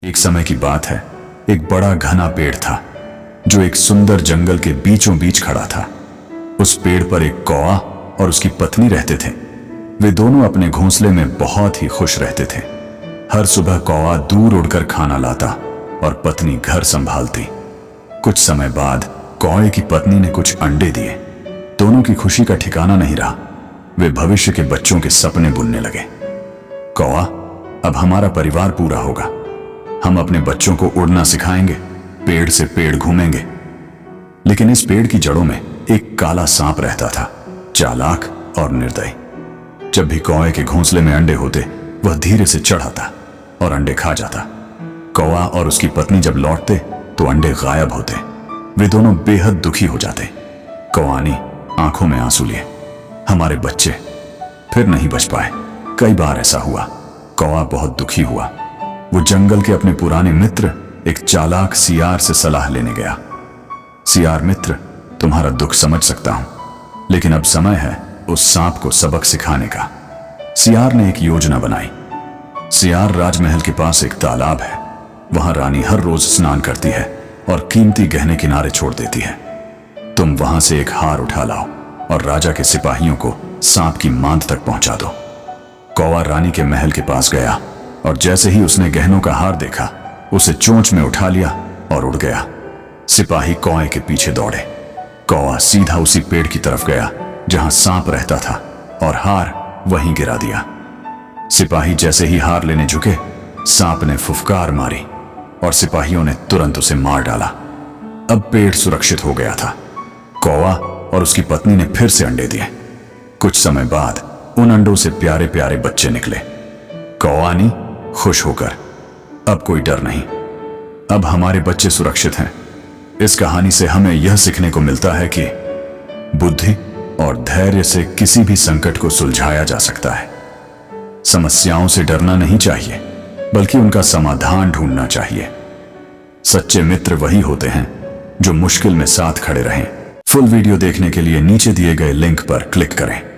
एक समय की बात है, एक बड़ा घना पेड़ था जो एक सुंदर जंगल के बीचों बीच खड़ा था। उस पेड़ पर एक कौवा और उसकी पत्नी रहते थे। वे दोनों अपने घोंसले में बहुत ही खुश रहते थे। हर सुबह कौवा दूर उड़कर खाना लाता और पत्नी घर संभालती। कुछ समय बाद कौवे की पत्नी ने कुछ अंडे दिए। दोनों की खुशी का ठिकाना नहीं रहा। वे भविष्य के बच्चों के सपने बुनने लगे। कौवा, अब हमारा परिवार पूरा होगा। हम अपने बच्चों को उड़ना सिखाएंगे, पेड़ से पेड़ घूमेंगे। लेकिन इस पेड़ की जड़ों में एक काला सांप रहता था, चालाक और निर्दयी। जब भी कौवे के घोंसले में अंडे होते, वह धीरे से चढ़ आता और अंडे खा जाता। कौवा और उसकी पत्नी जब लौटते तो अंडे गायब होते। वे दोनों बेहद दुखी हो जाते। कौवा ने आंखों में आंसू लिए, हमारे बच्चे फिर नहीं बच पाए। कई बार ऐसा हुआ। कौवा बहुत दुखी हुआ। वो जंगल के अपने पुराने मित्र एक चालाक सियार से सलाह लेने गया। सियार मित्र, तुम्हारा दुख समझ सकता हूं, लेकिन अब समय है उस सांप को सबक सिखाने का। सियार ने एक योजना बनाई। सियार राजमहल के पास एक तालाब है। वहां रानी हर रोज स्नान करती है और कीमती गहने किनारे छोड़ देती है। तुम वहां से एक हार उठा लाओ और राजा के सिपाहियों को सांप की मांद तक पहुंचा दो। कौवा रानी के महल के पास गया और जैसे ही उसने गहनों का हार देखा, उसे चोंच में उठा लिया और उड़ गया। सिपाही कौवे के पीछे दौड़े। कौवा सीधा उसी पेड़ की तरफ गया जहां सांप रहता था और हार वहीं गिरा दिया। सिपाही जैसे ही हार लेने झुके, सांप ने फुफकार मारी और सिपाहियों ने तुरंत उसे मार डाला। अब पेड़ सुरक्षित हो गया था। कौवा और उसकी पत्नी ने फिर से अंडे दिए। कुछ समय बाद उन अंडों से प्यारे प्यारे बच्चे निकले। कौवा ने खुश होकर, अब कोई डर नहीं, अब हमारे बच्चे सुरक्षित हैं। इस कहानी से हमें यह सीखने को मिलता है कि बुद्धि और धैर्य से किसी भी संकट को सुलझाया जा सकता है। समस्याओं से डरना नहीं चाहिए, बल्कि उनका समाधान ढूंढना चाहिए। सच्चे मित्र वही होते हैं जो मुश्किल में साथ खड़े रहें। फुल वीडियो देखने के लिए नीचे दिए गए लिंक पर क्लिक करें।